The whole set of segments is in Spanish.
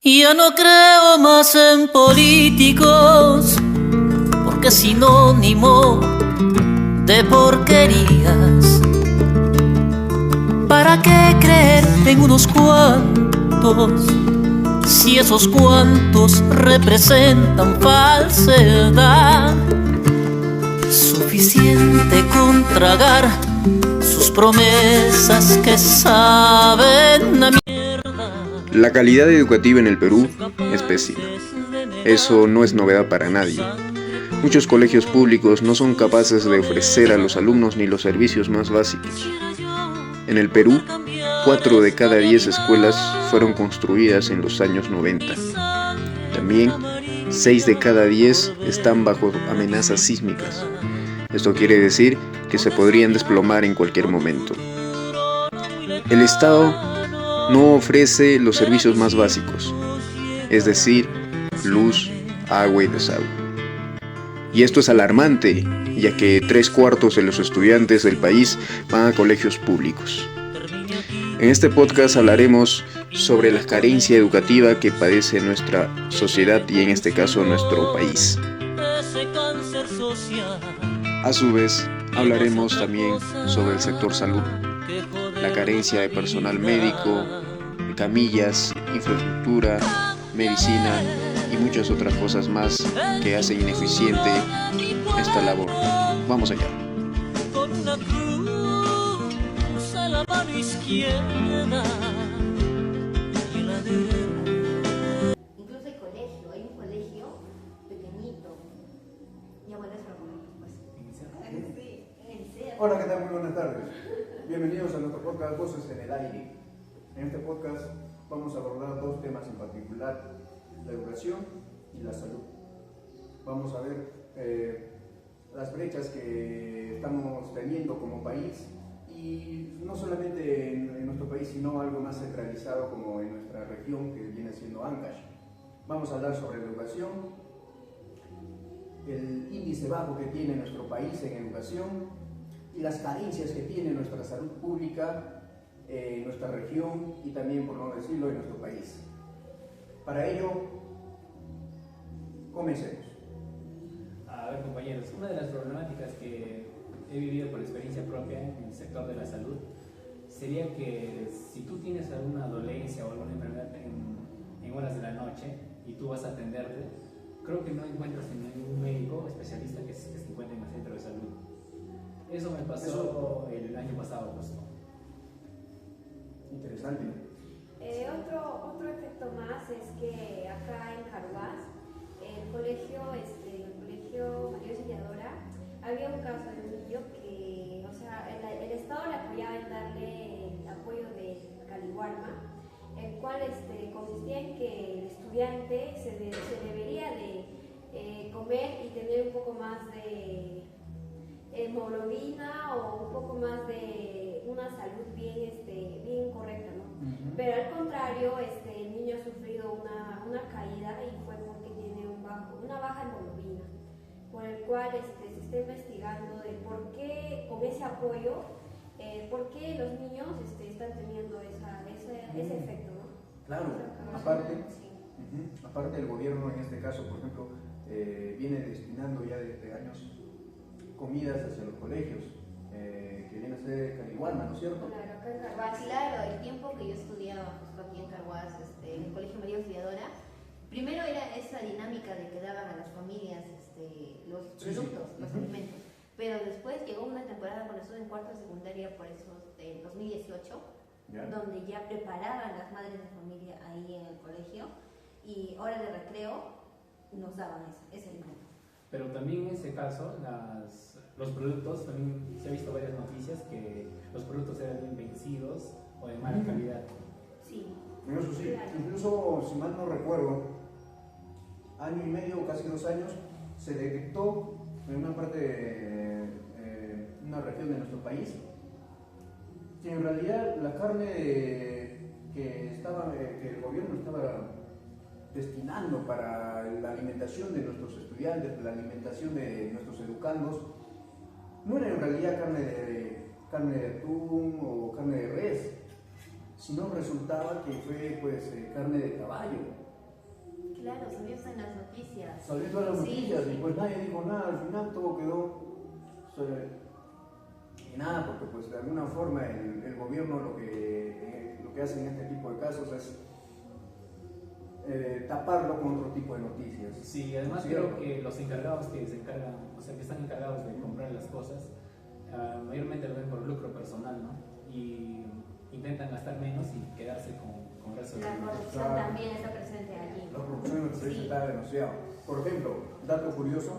Ya no creo más en políticos, porque es sinónimo de porquerías. ¿Para qué creer en unos cuantos, si esos cuantos representan falsedad? Suficiente con tragar sus promesas que saben a mierda. La calidad educativa en el Perú es pésima. Eso no es novedad para nadie. Muchos colegios públicos no son capaces de ofrecer a los alumnos ni los servicios más básicos. En el Perú, 4 de cada 10 escuelas fueron construidas en los años 90. También, 6 de cada 10 están bajo amenazas sísmicas. Esto quiere decir que se podrían desplomar en cualquier momento. El Estado no ofrece los servicios más básicos, es decir, luz, agua y desagüe. Y esto es alarmante, ya que 3/4 de los estudiantes del país van a colegios públicos. En este podcast hablaremos sobre la carencia educativa que padece nuestra sociedad y en este caso nuestro país. A su vez, hablaremos también sobre el sector salud, la carencia de personal médico, de camillas, infraestructura, medicina y muchas otras cosas más que hacen ineficiente esta labor. Vamos allá. Con una cruz a la mano izquierda y la derecha. Incluso hay un colegio pequeñito. Ya bueno, eso lo comemos después. Sí. Hola, ¿qué tal? Muy buenas tardes. Bienvenidos a nuestro podcast Voces en el Aire. En este podcast vamos a abordar 2 temas en particular: la educación y la salud. Vamos a ver las brechas que estamos teniendo como país, y no solamente en nuestro país, sino algo más centralizado como en nuestra región, que viene siendo Ancash. Vamos a hablar sobre la educación, el índice bajo que tiene nuestro país en educación y las carencias que tiene nuestra salud pública en nuestra región y también, por no decirlo, en nuestro país. Para ello, comencemos. A ver, compañeros, una de las problemáticas que he vivido por experiencia propia en el sector de la salud sería que si tú tienes alguna dolencia o alguna enfermedad en horas de la noche y tú vas a atenderte, creo que no encuentras ningún médico especialista que se encuentre en el centro de salud. Eso me pasó el año pasado justo. Interesante. Otro efecto más es que acá en Carhuaz, el colegio María Auxiliadora, había un caso de un niño que, o sea, el Estado le apoyaba en darle el apoyo de Caliwarma, el cual consistía en que el estudiante se debería de comer y tener un poco más de hemoglobina o un poco más de una salud bien correcta, ¿no? Uh-huh. Pero al contrario, el niño ha sufrido una caída y fue porque tiene una baja hemoglobina, por el cual se está investigando de por qué, con ese apoyo, por qué los niños están teniendo ese efecto, ¿no? Claro, aparte el gobierno en este caso, por ejemplo, viene destinando ya desde años comidas hacia los colegios, que viene a ser Caliwarma, ¿no es cierto? Claro, acá en Carhuaz. Claro, el tiempo que yo estudiaba justo aquí en Carhuaz, en el Colegio María Auxiliadora, primero era esa dinámica de que daban a las familias los productos, los alimentos, pero después llegó una temporada cuando estuve en cuarto de secundaria, por eso, en 2018, donde ya preparaban las madres de familia ahí en el colegio, y hora de recreo nos daban ese alimento. Pero también en ese caso, los productos, también se ha visto varias noticias que los productos eran bien vencidos o de mala calidad. Sí. Eso sí, incluso, si mal no recuerdo, año y medio, casi 2 años, se detectó en una parte de una región de nuestro país que en realidad la carne que el gobierno estaba destinando para la alimentación de nuestros estudiantes, la alimentación de nuestros educandos, no era en realidad carne de atún o carne de res, sino resultaba que fue carne de caballo. Claro, salió hasta en las noticias. Salió en todas las Sí, noticias sí. y pues nadie dijo nada, al final todo quedó y nada, porque pues de alguna forma el gobierno lo que hace en este tipo de casos es taparlo con otro tipo de noticias. Sí, además Sí, creo ¿no? que los encargados que se encargan, o sea, que están encargados de comprar las cosas, mayormente lo ven por lucro personal, ¿no? Y intentan gastar menos y quedarse con el resto del La dinero. corrupción Claro. también está presente allí. La corrupción en nuestro país Sí. está demasiado. Por ejemplo, dato curioso,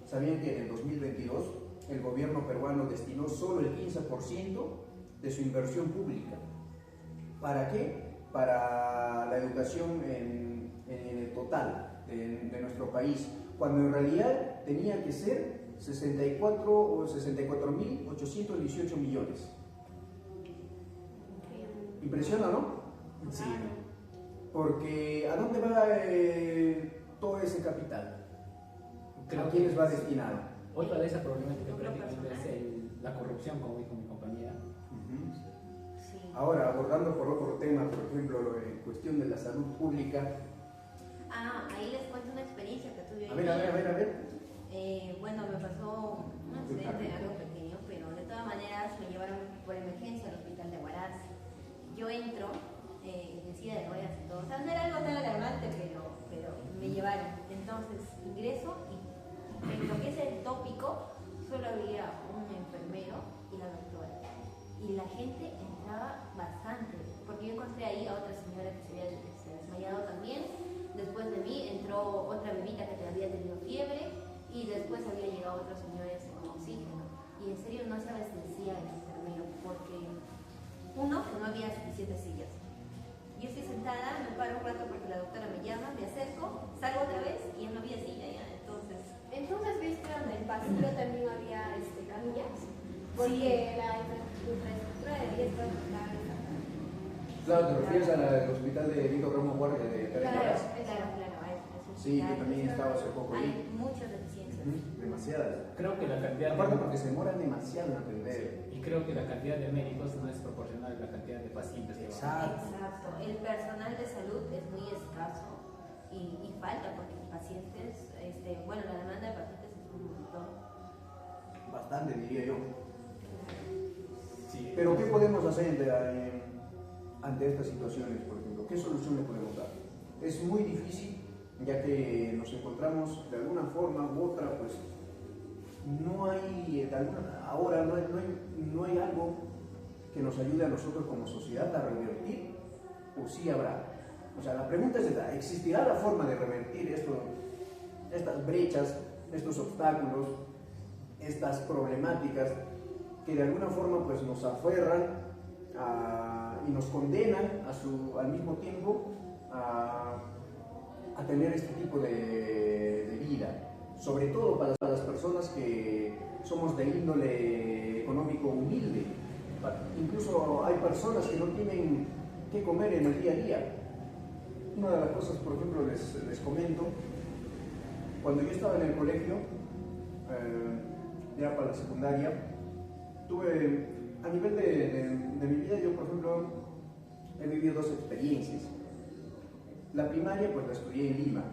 ¿sabían que en el 2022 el gobierno peruano destinó solo el 15% de su inversión pública? ¿Para qué? Para la educación en el total de nuestro país, cuando en realidad tenía que ser 64.818 millones. Impresiona, ¿no? Sí, Porque ¿a dónde va todo ese capital? creo ¿A quiénes que va destinado? otra de esas problemáticas Lucro prácticamente es personal. la corrupción, como dijo mi compañera. Sí. Ahora, abordando por otro tema, por ejemplo, en cuestión de la salud pública. Ahí les cuento una experiencia que tuve. A ver. Bueno, me pasó un accidente, algo pequeño, pero de todas maneras me llevaron por emergencia al hospital de Huaraz. Yo entro en silla de ruedas y todo. O sea, no era algo tan alarmante, pero me llevaron. Entonces ingreso y en lo que es el tópico solo había un enfermero y la doctora. Y la gente entraba bastante, porque yo encontré ahí a otra señora que se había desmayado también. Después de mí entró otra bebita que había tenido fiebre y después había llegado otros señores con oxígeno. Y en serio no se abastecía el enfermero porque uno, que no había suficientes sillas. Yo estoy sentada, me paro un rato porque la doctora me llama, me acerco, salgo otra vez y ya no había silla ya. Entonces, viste, en el pasillo también había camillas, porque la infraestructura debía estar total. Claro, ¿te refieres al hospital de Víctor Ramos Guardia de Claro. Huaraz? Claro, a eso. Sí, yo también estaba hace poco ahí. Hay muchas deficiencias. Demasiadas. Creo que la cantidad Aparte porque se demoran demasiado en atender. y creo que la cantidad de médicos no es proporcional a la cantidad de pacientes que van. Exacto. El personal de salud es muy escaso y falta porque pacientes, bueno, la demanda de pacientes es un montón. Bastante, diría yo. Sí. Pero ¿qué podemos hacer ante estas situaciones, por ejemplo? ¿Qué solución le podemos dar? Es muy difícil, ya que nos encontramos de alguna forma u otra, pues no hay, ahora no hay algo que nos ayude a nosotros como sociedad a revertir, o sí habrá. O sea, la pregunta es esta: ¿existirá la forma de revertir estas brechas, estos obstáculos, estas problemáticas que de alguna forma pues nos aferran y nos condenan al mismo tiempo a tener este tipo de vida? Sobre todo para las personas que somos de índole económico humilde. Incluso hay personas que no tienen qué comer en el día a día. Una de las cosas, por ejemplo, les comento, cuando yo estaba en el colegio, ya para la secundaria, tuve, a nivel de mi vida, yo por ejemplo, he vivido dos experiencias. La primaria, pues la estudié en Lima,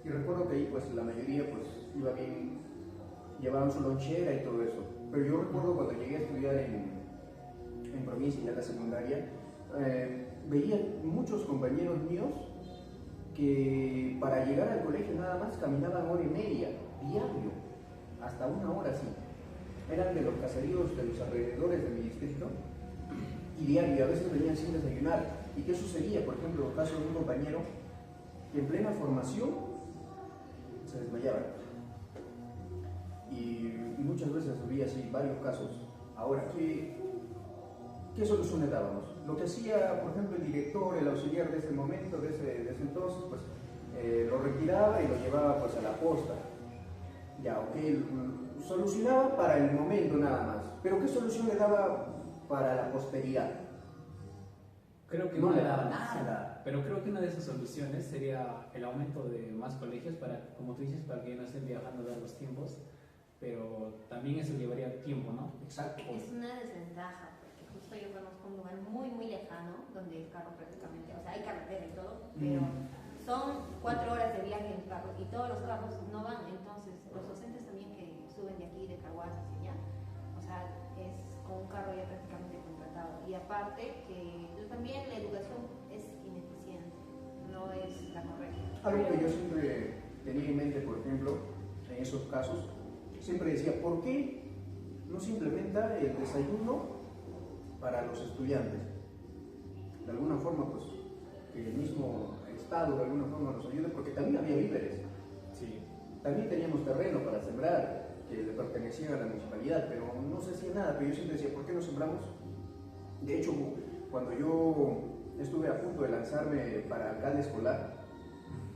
y recuerdo que ahí, pues la mayoría, pues iba bien, llevaban su lonchera y todo eso. Pero yo recuerdo cuando llegué a estudiar en provincia, ya la secundaria, veía muchos compañeros míos que para llegar al colegio nada más caminaban hora y media, diario, hasta una hora así. Eran de los caseríos de los alrededores de mi distrito y diario, a veces venían sin desayunar. ¿Y qué sucedía? Por ejemplo, el caso de un compañero que en plena formación se desmayaba. Y muchas veces había así varios casos. Ahora, ¿qué solución le dábamos? Lo que hacía, por ejemplo, el director, el auxiliar de ese momento, de ese entonces, pues lo retiraba y lo llevaba pues a la posta. Ya, ok, solucionaba para el momento nada más. Pero ¿qué solución le daba para la posteridad? Creo que No le daba nada. Pero creo que una de esas soluciones sería el aumento de más colegios para, como tú dices, para que no estén viajando a los tiempos, pero también eso llevaría tiempo, ¿no? Exacto. Es una desventaja, porque justo yo conozco un lugar muy, muy lejano donde el carro prácticamente, o sea, hay carretera y todo, pero son 4 horas de viaje en carro y todos los carros no van, entonces los docentes también que suben de aquí, de Carhuaz hacia allá, o sea, es con un carro ya prácticamente contratado. Y aparte que también la educación es ineficiente, no es la correcta. Algo que yo siempre tenía en mente, por ejemplo, en esos casos, siempre decía, ¿por qué no se implementa el desayuno para los estudiantes? De alguna forma, pues, que el mismo Estado de alguna forma nos ayude, porque también había víveres. Sí. También teníamos terreno para sembrar, que le pertenecía a la municipalidad, pero no se hacía nada. Pero yo siempre decía, ¿por qué no sembramos? De hecho, cuando yo estuve a punto de lanzarme para alcalde escolar,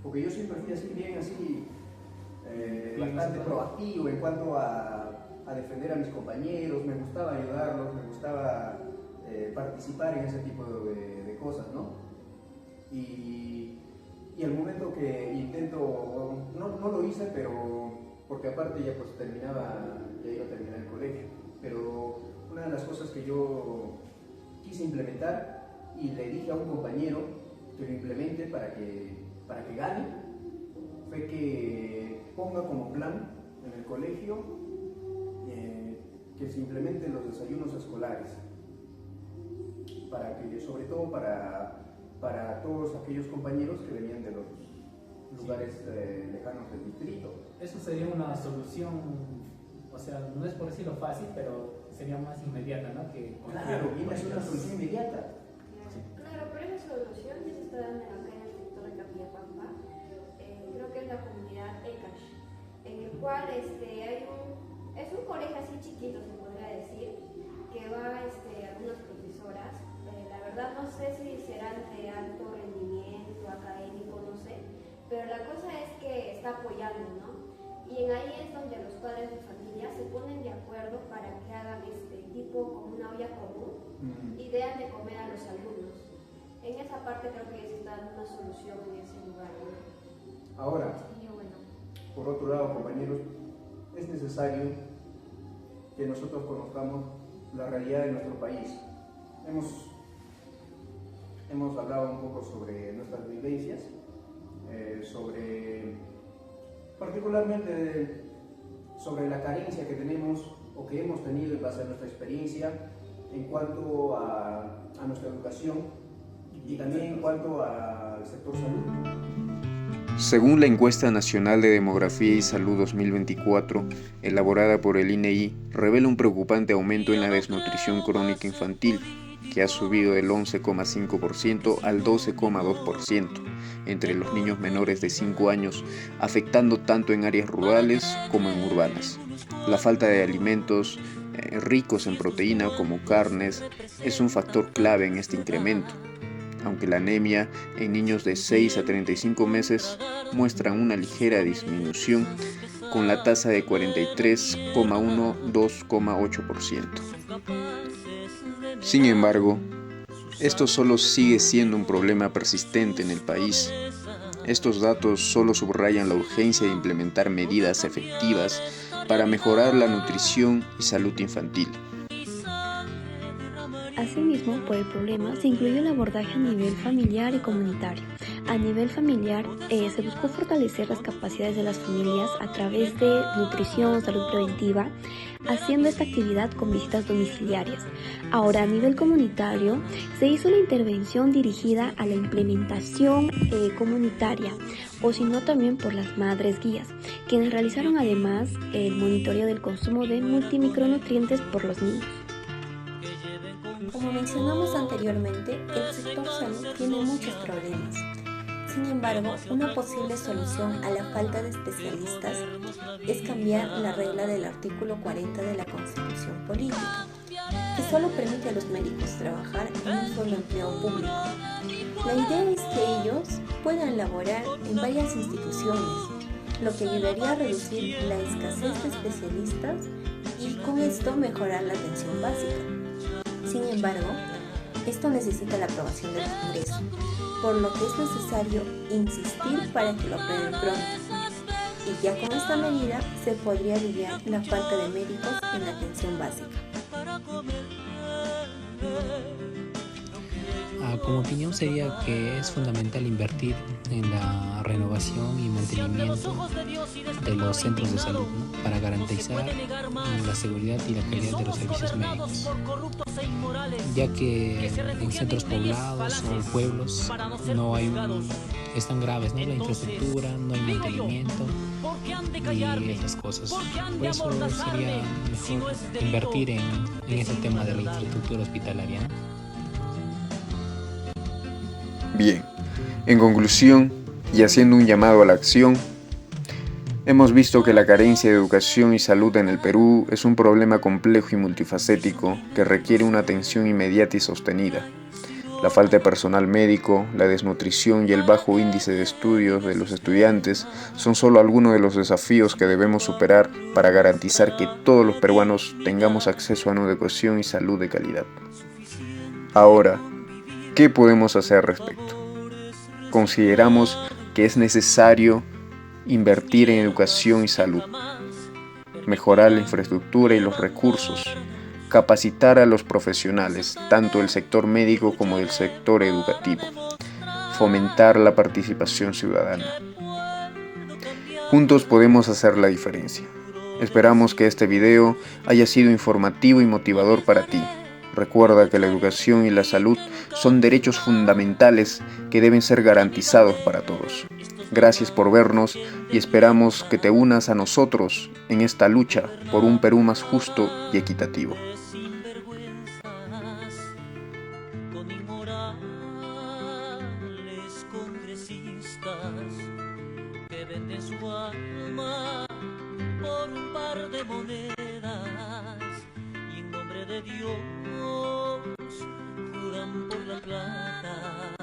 porque yo siempre fui así, bien así, bastante proactivo en cuanto a defender a mis compañeros, me gustaba ayudarlos, me gustaba participar en ese tipo de cosas, ¿no? Y al momento que intento, no lo hice, pero porque aparte ya pues ya iba a terminar el colegio, pero una de las cosas que yo quise implementar y le dije a un compañero que lo implemente para que gane, fue que ponga como plan en el colegio que se implementen los desayunos escolares, para que, sobre todo para todos aquellos compañeros que venían de los lugares lejanos del distrito. Eso sería una solución, o sea, no es por decirlo fácil, pero sería más inmediata, ¿no? Claro, viene a ser una solución inmediata. Claro, pero esa solución ya se está dando acá en el sector de Capillapampa. Creo que es la comunidad Ekash, en el cual es un colegio así chiquito, se podría decir, que va algunas profesoras. La verdad no sé si serán de alto rendimiento académico, no sé, pero la cosa es que está apoyando, ¿no? Y ahí es donde los padres de familia se ponen de acuerdo para que hagan tipo como una olla común y den de comer a los alumnos. En esa parte creo que ya se está dando una solución en ese lugar, ¿no? Ahora, Y bueno, por otro lado, compañeros, es necesario que nosotros conozcamos la realidad de nuestro país. Hemos hablado un poco sobre nuestras vivencias, particularmente sobre la carencia que tenemos o que hemos tenido en base a nuestra experiencia en cuanto a nuestra educación y también en cuanto al sector salud. Según la Encuesta Nacional de Demografía y Salud 2024, elaborada por el INEI, revela un preocupante aumento en la desnutrición crónica infantil, que ha subido del 11,5% al 12,2% entre los niños menores de 5 años, afectando tanto en áreas rurales como en urbanas. La falta de alimentos ricos en proteína como carnes es un factor clave en este incremento, aunque la anemia en niños de 6 a 35 meses muestra una ligera disminución con la tasa de 43,1-2,8%. Sin embargo, esto solo sigue siendo un problema persistente en el país. Estos datos solo subrayan la urgencia de implementar medidas efectivas para mejorar la nutrición y salud infantil. Asimismo, por el problema se incluyó el abordaje a nivel familiar y comunitario. A nivel familiar, se buscó fortalecer las capacidades de las familias a través de nutrición, salud preventiva, haciendo esta actividad con visitas domiciliarias. Ahora, a nivel comunitario, se hizo la intervención dirigida a la implementación comunitaria, o si no también por las madres guías, quienes realizaron además el monitoreo del consumo de multimicronutrientes por los niños. Como mencionamos anteriormente, el sector salud tiene muchos problemas. Sin embargo, una posible solución a la falta de especialistas es cambiar la regla del artículo 40 de la Constitución Política, que solo permite a los médicos trabajar en un solo empleo público. La idea es que ellos puedan laborar en varias instituciones, lo que ayudaría a reducir la escasez de especialistas y con esto mejorar la atención básica. Sin embargo, esto necesita la aprobación del Congreso, por lo que es necesario insistir para que lo aprueben pronto. Y ya con esta medida se podría aliviar la falta de médicos en la atención básica. Como opinión sería que es fundamental invertir en la renovación y mantenimiento de los centros de salud, ¿no? Para garantizar la seguridad y la calidad de los servicios médicos, ya que en centros poblados o pueblos no hay están graves, ¿no? La infraestructura, no hay mantenimiento y esas cosas. Por eso sería mejor invertir en ese tema de la infraestructura hospitalaria, ¿no? Bien, en conclusión y haciendo un llamado a la acción, hemos visto que la carencia de educación y salud en el Perú es un problema complejo y multifacético que requiere una atención inmediata y sostenida. La falta de personal médico, la desnutrición y el bajo índice de estudios de los estudiantes son solo algunos de los desafíos que debemos superar para garantizar que todos los peruanos tengamos acceso a una educación y salud de calidad. Ahora, ¿qué podemos hacer al respecto? Consideramos que es necesario invertir en educación y salud, mejorar la infraestructura y los recursos, capacitar a los profesionales, tanto del sector médico como del sector educativo, fomentar la participación ciudadana. Juntos podemos hacer la diferencia. Esperamos que este video haya sido informativo y motivador para ti. Recuerda que la educación y la salud son derechos fundamentales que deben ser garantizados para todos. Gracias por vernos y esperamos que te unas a nosotros en esta lucha por un Perú más justo y equitativo. Con inmorales congresistas que venden su alma por un par de monedas y en nombre de Dios juran por la plata.